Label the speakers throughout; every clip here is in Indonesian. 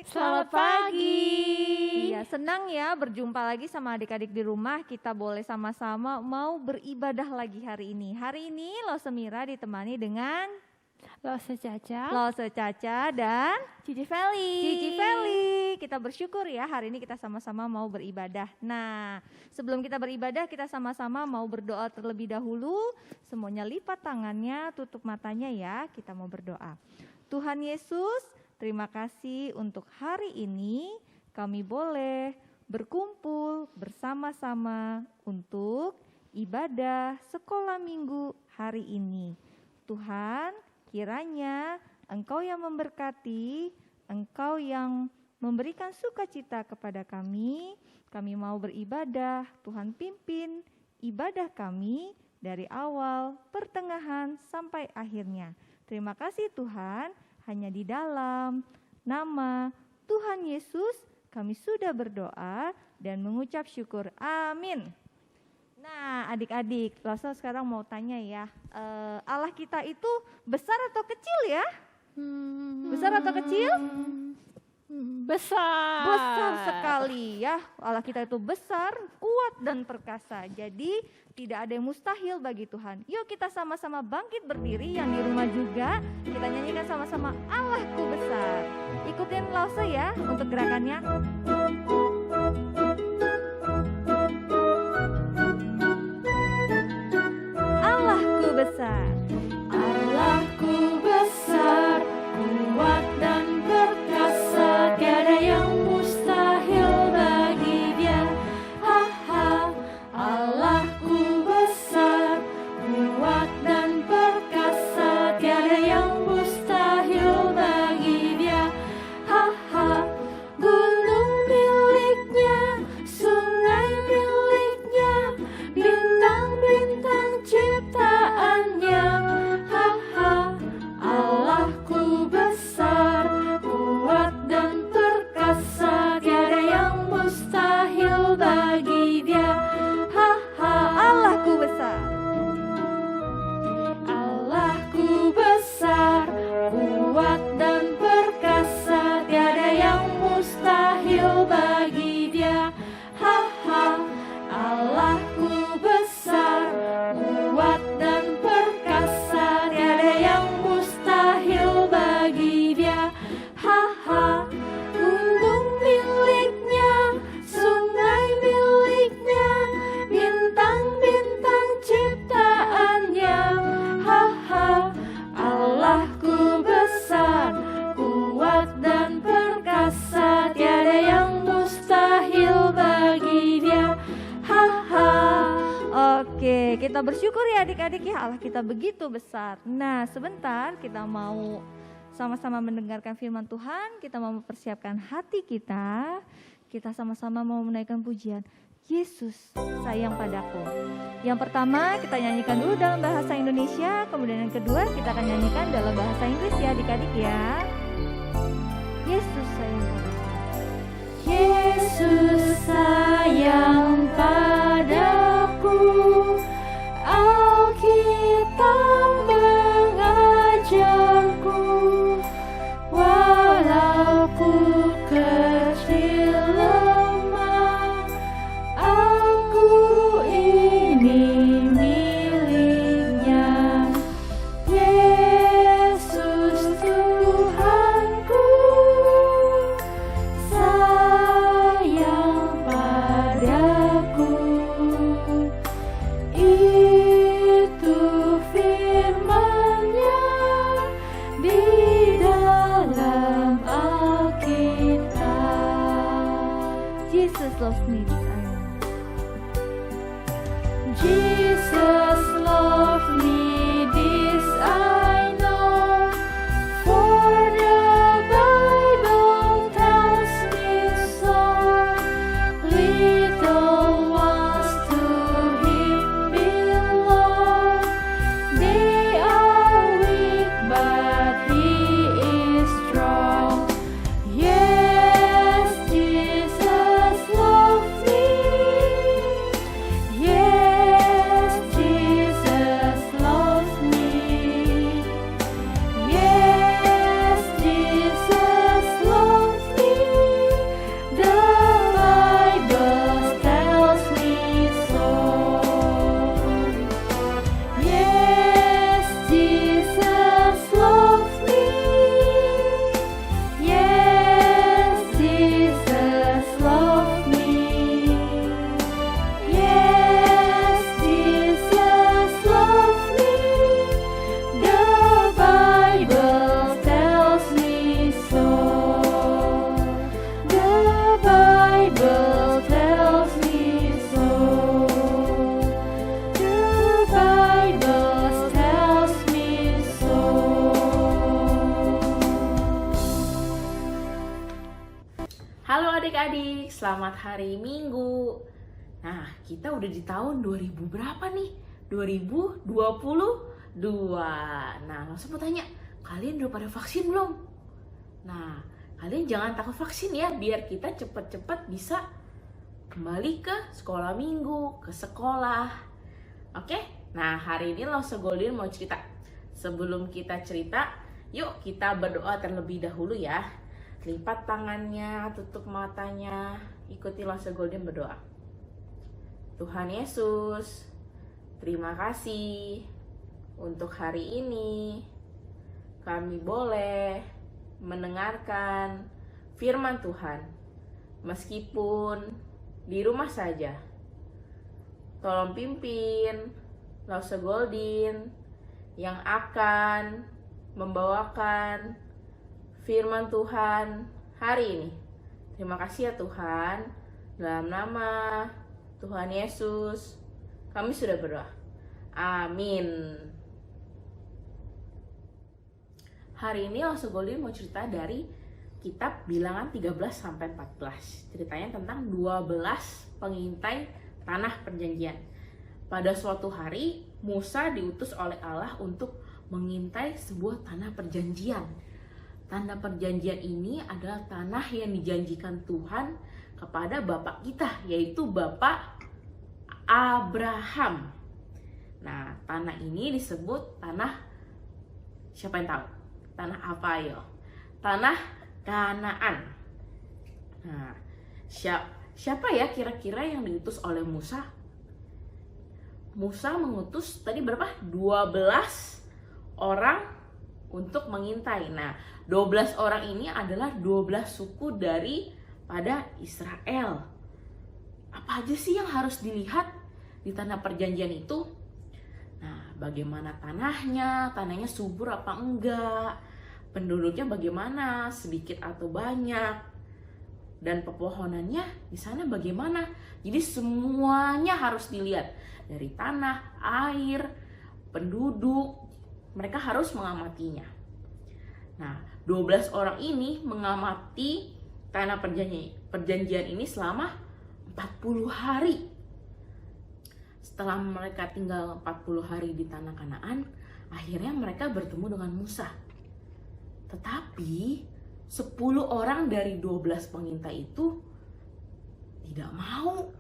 Speaker 1: Selamat pagi.
Speaker 2: Ya, senang ya berjumpa lagi sama adik-adik di rumah. Kita boleh sama-sama mau beribadah lagi hari ini. Hari ini Lose Mira ditemani dengan
Speaker 1: Lose
Speaker 2: Caca dan
Speaker 1: Cici Feli.
Speaker 2: Kita bersyukur ya hari ini kita sama-sama mau beribadah. Nah, sebelum kita beribadah kita sama-sama mau berdoa terlebih dahulu. Semuanya lipat tangannya, tutup matanya ya. Kita mau berdoa. Tuhan Yesus, terima kasih untuk hari ini kami boleh berkumpul bersama-sama untuk ibadah sekolah minggu hari ini. Tuhan, kiranya Engkau yang memberkati, Engkau yang memberikan sukacita kepada kami. Kami mau beribadah, Tuhan pimpin ibadah kami dari awal, pertengahan, sampai akhirnya. Terima kasih Tuhan, hanya di dalam nama Tuhan Yesus kami sudah berdoa dan mengucap syukur. Amin. Nah adik-adik, Lasa sekarang mau tanya ya, Allah kita itu besar atau kecil ya? Besar atau kecil? Besar sekali ya. Allah kita itu besar, kuat dan perkasa. Jadi tidak ada yang mustahil bagi Tuhan. Yuk kita sama-sama bangkit berdiri, yang di rumah juga kita nyanyikan sama-sama Allahku besar. Ikutin Lause ya untuk gerakannya. Allahku besar.
Speaker 1: Allahku besar, kuat dan perkasa, tiada yang mustahil bagi Dia. Ha ha. Allahku besar, kuat dan perkasa, tiada yang mustahil bagi Dia. Ha ha. Gunung miliknya, sungai miliknya, bintang-bintang ciptaannya. Ha ha. Allahku besar, kuat dan perkasa, tiada yang mustahil bagi Dia. Ha ha.
Speaker 2: Allahku besar.
Speaker 1: Allahku besar, kuat dan perkasa, tiada yang mustahil bagi Dia. Ha ha. Allahku besar, kuat dan perkasa, tiada yang mustahil bagi Dia. Ha ha. Gunung miliknya, sungai miliknya, bintang-bintang ciptaannya. Ha ha. Allahku besar, kuat dan perkasa, tiada yang mustahil bagi Dia. Ha ha.
Speaker 2: Oke, kita bersyukur ya adik-adik ya, Allah kita begitu besar. Nah sebentar kita mau sama-sama mendengarkan firman Tuhan, kita mau mempersiapkan hati kita sama-sama mau menaikkan pujian. Yesus sayang padaku. Yang pertama kita nyanyikan dulu dalam bahasa Indonesia, kemudian yang kedua kita akan nyanyikan dalam bahasa Inggris ya adik-adik ya. Yesus sayang padaku.
Speaker 1: Yesus sayang padaku, Alkitab mengajarku, walau ku kecil lemah, aku ini miliknya. Yesus Tuhanku, sayang padaku.
Speaker 2: loves me, this I know.
Speaker 1: Jesus loved me, this I know, for the Bible tells me so. Little ones to Him belong. They are weak, but He is strong. Yes, Jesus loves me. Yes, Jesus loves me. Yes, Jesus loves me. The Bible tells me so. Yes, Jesus loves me. Yes, Jesus loves me. Yes, Jesus loves me. The Bible tells me so. The Bible tells me so. The Bible tells me so.
Speaker 3: Halo adik-adik, selamat hari Minggu. Nah, kita udah di tahun 2000 berapa nih? 2022. Nah, langsung mau tanya, kalian udah pada vaksin belum? Nah, kalian jangan takut vaksin ya, biar kita cepet-cepet bisa kembali ke sekolah minggu, ke sekolah. Oke? Nah, hari ini Lause Golden mau cerita. Sebelum kita cerita, yuk kita berdoa terlebih dahulu ya. Lipat tangannya, tutup matanya, ikuti Lause Golden berdoa. Tuhan Yesus, terima kasih untuk hari ini. Kami boleh mendengarkan firman Tuhan, meskipun di rumah saja. Tolong pimpin Lause Golden yang akan membawakan firman Tuhan hari ini. Terima kasih ya Tuhan. Dalam nama Tuhan Yesus, kami sudah berdoa. Amin. Hari ini Lause Golden mau cerita dari kitab Bilangan 13-14. Ceritanya tentang 12 pengintai tanah perjanjian. Pada suatu hari, Musa diutus oleh Allah untuk mengintai sebuah tanah perjanjian. Tanah perjanjian ini adalah tanah yang dijanjikan Tuhan kepada bapak kita, yaitu Bapak Abraham. Nah, tanah ini disebut tanah, siapa yang tahu? Tanah apa yo? Tanah Kanaan. Nah, siapa ya kira-kira yang diutus oleh Musa? Musa mengutus tadi berapa? 12 orang untuk mengintai. Nah, 12 orang ini adalah 12 suku dari pada Israel. Apa aja sih yang harus dilihat di tanah perjanjian itu? Nah, bagaimana tanahnya? Tanahnya subur apa enggak? Penduduknya bagaimana? Sedikit atau banyak? Dan pepohonannya di sana bagaimana? Jadi semuanya harus dilihat. Dari tanah, air, penduduk, mereka harus mengamatinya. Nah, 12 orang ini mengamati tanah perjanjian ini selama 40 hari. Setelah mereka tinggal 40 hari di tanah Kanaan, akhirnya mereka bertemu dengan Musa. Tetapi 10 orang dari 12 pengintai itu tidak mau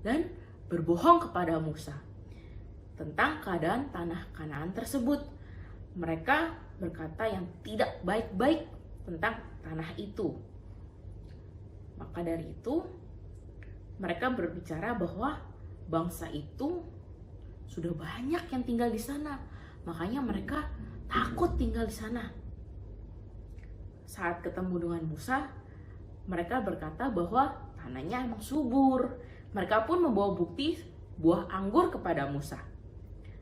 Speaker 3: dan berbohong kepada Musa tentang keadaan tanah Kanaan tersebut. Mereka berkata yang tidak baik-baik tentang tanah itu. Maka dari itu mereka berbicara bahwa bangsa itu sudah banyak yang tinggal di sana, makanya mereka takut tinggal di sana. Saat ketemu dengan Musa, mereka berkata bahwa tanahnya emang subur. Mereka pun membawa bukti buah anggur kepada Musa.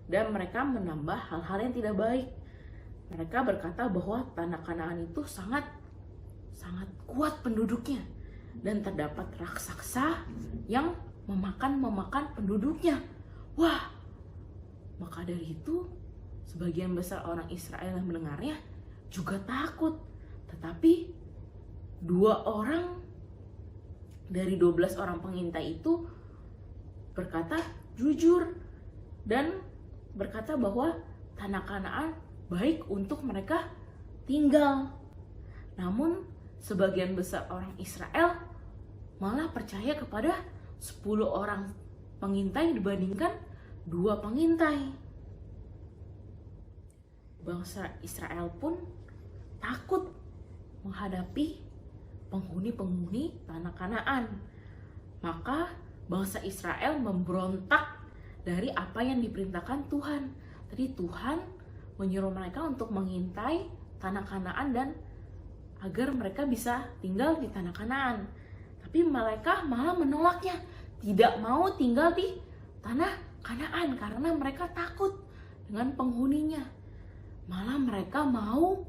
Speaker 3: Dan mereka menambah hal-hal yang tidak baik. Mereka berkata bahwa tanah Kanaan itu sangat kuat penduduknya. dan terdapat raksasa yang memakan penduduknya. Wah, maka dari itu sebagian besar orang Israel yang mendengarnya juga takut. Tetapi 2 orang dari 12 orang pengintai itu berkata jujur dan berkata bahwa tanah Kanaan baik untuk mereka tinggal. Namun sebagian besar orang Israel malah percaya kepada 10 orang pengintai dibandingkan 2 pengintai. Bangsa Israel pun takut menghadapi penghuni-penghuni tanah Kanaan. Maka bangsa Israel memberontak dari apa yang diperintahkan Tuhan. Tadi Tuhan menyuruh mereka untuk mengintai tanah Kanaan dan agar mereka bisa tinggal di tanah Kanaan. Tapi mereka malah menolaknya, tidak mau tinggal di tanah Kanaan karena mereka takut dengan penghuninya. Malah mereka mau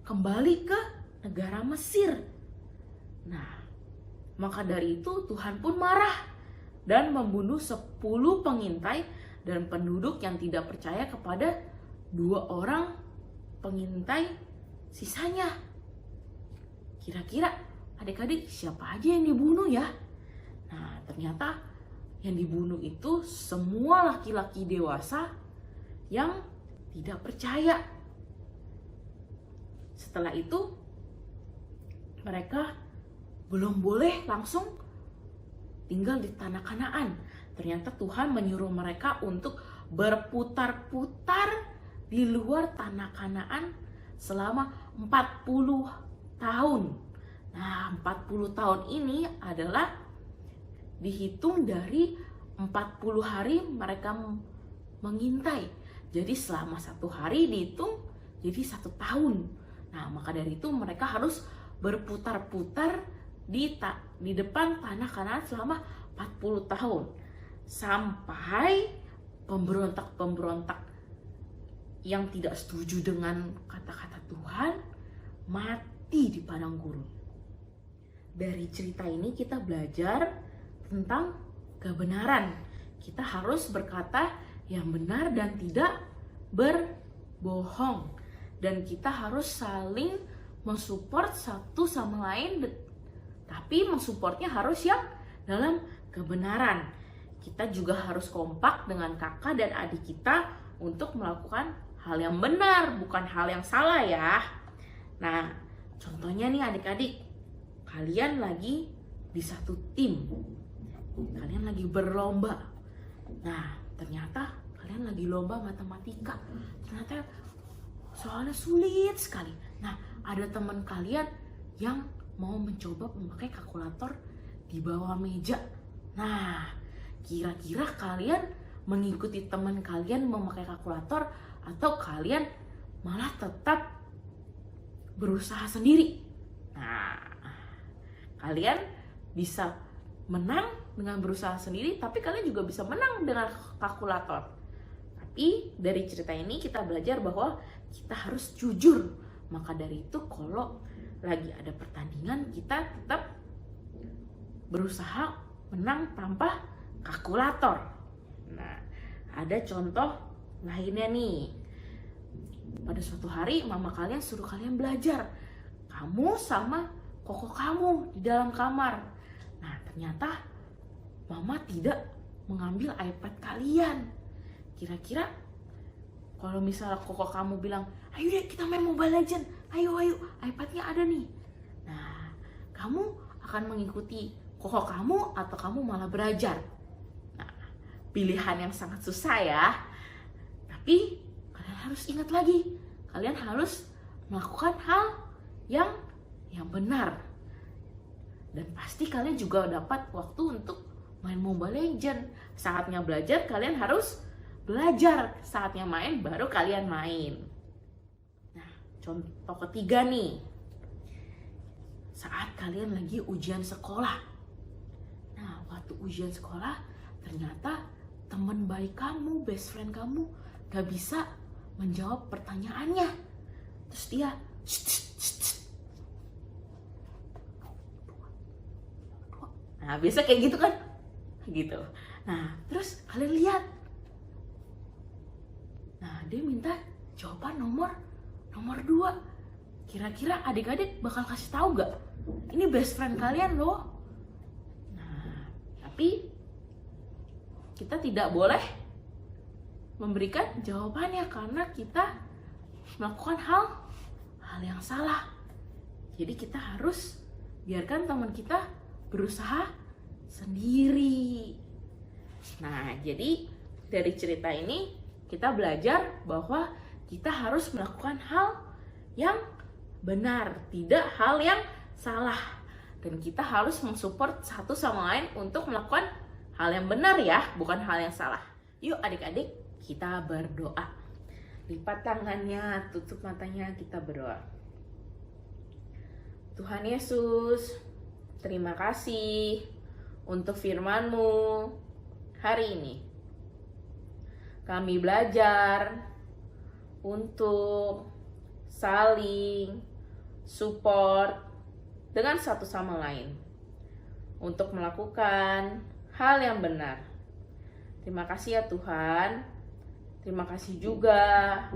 Speaker 3: kembali ke negara Mesir. Nah, maka dari itu Tuhan pun marah dan membunuh 10 pengintai dan penduduk yang tidak percaya kepada 2 orang pengintai sisanya. Kira-kira adik-adik siapa aja yang dibunuh ya? Nah, ternyata yang dibunuh itu semua laki-laki dewasa yang tidak percaya. Setelah itu mereka belum boleh langsung tinggal di tanah Kanaan. Ternyata Tuhan menyuruh mereka untuk berputar-putar di luar tanah Kanaan selama 40 tahun. Nah, 40 tahun ini adalah dihitung dari 40 hari mereka mengintai. Jadi selama 1 hari dihitung jadi 1 tahun. Nah, maka dari itu mereka harus berputar-putar di depan tanah Kanaan selama 40 tahun. Sampai pemberontak-pemberontak yang tidak setuju dengan kata-kata Tuhan mati di padang gurun. Dari cerita ini kita belajar tentang kebenaran. Kita harus berkata yang benar dan tidak berbohong. Dan kita harus saling mensupport satu sama lain, tapi mensupportnya harus yang dalam kebenaran. Kita juga harus kompak dengan kakak dan adik kita untuk melakukan hal yang benar, bukan hal yang salah ya. Nah, contohnya nih adik-adik, kalian lagi di satu tim, kalian lagi berlomba. Nah, ternyata kalian lagi lomba matematika, ternyata soalnya sulit sekali. Nah, ada teman kalian yang mau mencoba memakai kalkulator di bawah meja. Nah, kira-kira kalian mengikuti teman kalian memakai kalkulator atau kalian malah tetap berusaha sendiri? Nah, kalian bisa menang dengan berusaha sendiri, tapi kalian juga bisa menang dengan kalkulator. Tapi dari cerita ini kita belajar bahwa kita harus jujur. Maka dari itu kalau lagi ada pertandingan kita tetap berusaha menang tanpa kalkulator. Nah, ada contoh lainnya nih. Pada suatu hari mama kalian suruh kalian belajar. Kamu sama koko kamu di dalam kamar. Nah, ternyata mama tidak mengambil iPad kalian. Kira-kira kalau misalnya koko kamu bilang, ayo deh kita main Mobile Legends, ayo iPad-nya ada nih. Nah, kamu akan mengikuti koko kamu atau kamu malah belajar? Nah, pilihan yang sangat susah ya. Tapi kalian harus ingat lagi, kalian harus melakukan hal yang benar. Dan pasti kalian juga dapat waktu untuk main Mobile Legends. Saatnya belajar, kalian harus belajar. Saatnya main, baru kalian main. Nah, contoh ketiga nih. Saat kalian lagi ujian sekolah. Nah, waktu ujian sekolah, ternyata teman baik kamu, best friend kamu, gak bisa menjawab pertanyaannya. Terus dia, Nah, biasa kayak gitu kan? Gitu. Nah, terus kalian lihat. Nah, dia minta jawaban nomor 2. Kira-kira adik-adik bakal kasih tahu gak? Ini best friend kalian loh. Nah, tapi kita tidak boleh memberikan jawabannya karena kita melakukan hal yang salah. Jadi kita harus biarkan teman kita berusaha sendiri. Nah, jadi dari cerita ini kita belajar bahwa kita harus melakukan hal yang benar, tidak hal yang salah. Dan kita harus mensupport satu sama lain untuk melakukan hal yang benar ya, bukan hal yang salah. Yuk adik-adik, kita berdoa. Lipat tangannya, tutup matanya, kita berdoa. Tuhan Yesus, terima kasih untuk firman-Mu hari ini. Kami belajar untuk saling support dengan satu sama lain untuk melakukan hal yang benar. Terima kasih ya Tuhan. Terima kasih juga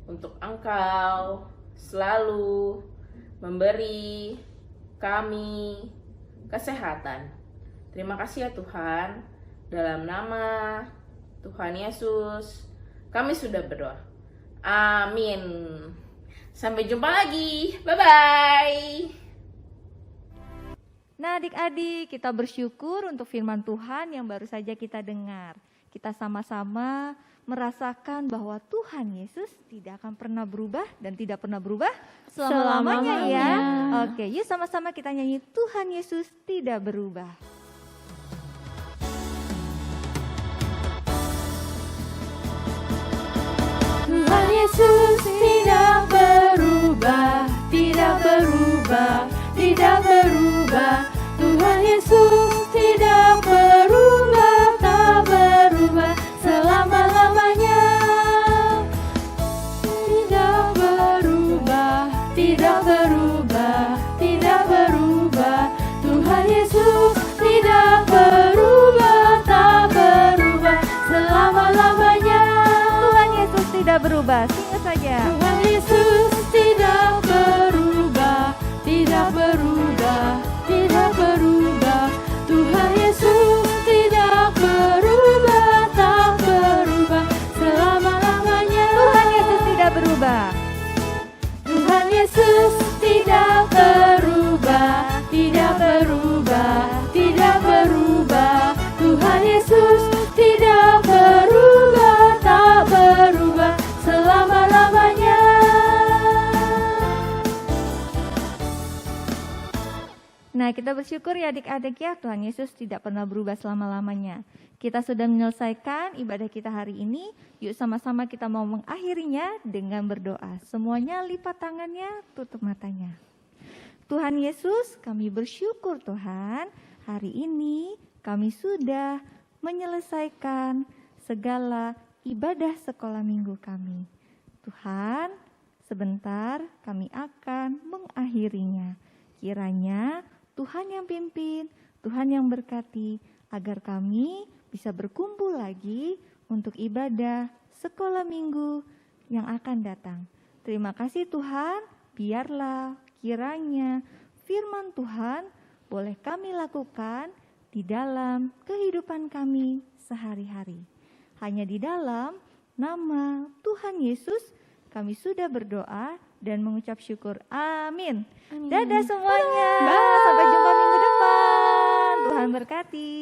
Speaker 3: untuk Engkau selalu memberi kami kesehatan. Terima kasih ya Tuhan. Dalam nama Tuhan Yesus kami sudah berdoa. Amin. Sampai jumpa lagi. Bye-bye.
Speaker 2: Nah adik-adik, kita bersyukur untuk firman Tuhan yang baru saja kita dengar. Kita sama-sama merasakan bahwa Tuhan Yesus tidak akan pernah berubah dan tidak pernah berubah selama-lamanya ya. Oke, yuk sama-sama kita nyanyi Tuhan Yesus tidak berubah.
Speaker 1: Tuhan Yesus tidak berubah, tidak berubah, tidak berubah. Tuhan Yesus tidak berubah, tak berubah selama-lamanya. Tidak berubah, tidak berubah, tidak berubah. Tuhan Yesus tidak berubah, tak berubah selama-lamanya.
Speaker 2: Tuhan Yesus tidak berubah, singkat saja.
Speaker 1: Tuhan Yesus tidak berubah, tidak berubah, tidak berubah. Tuhan Yesus tidak berubah, tak berubah selama-lamanya.
Speaker 2: Tuhan Yesus tidak berubah.
Speaker 1: Tuhan Yesus tidak berubah, tidak berubah, tidak berubah. Tuhan Yesus tidak berubah, tak berubah selama-lamanya.
Speaker 2: Nah, kita bersyukur ya adik-adik ya, Tuhan Yesus tidak pernah berubah selama-lamanya. Kita sudah menyelesaikan ibadah kita hari ini. Yuk sama-sama kita mau mengakhirinya dengan berdoa. Semuanya lipat tangannya, tutup matanya. Tuhan Yesus, kami bersyukur Tuhan, hari ini kami sudah menyelesaikan segala ibadah sekolah minggu kami. Tuhan, sebentar kami akan mengakhirinya. Kiranya Tuhan yang pimpin, Tuhan yang berkati, agar kami bisa berkumpul lagi untuk ibadah sekolah minggu yang akan datang. Terima kasih Tuhan, biarlah kiranya firman Tuhan boleh kami lakukan di dalam kehidupan kami sehari-hari. Hanya di dalam nama Tuhan Yesus kami sudah berdoa dan mengucap syukur. Amin. Dadah semuanya. Sampai jumpa minggu depan. Tuhan berkati.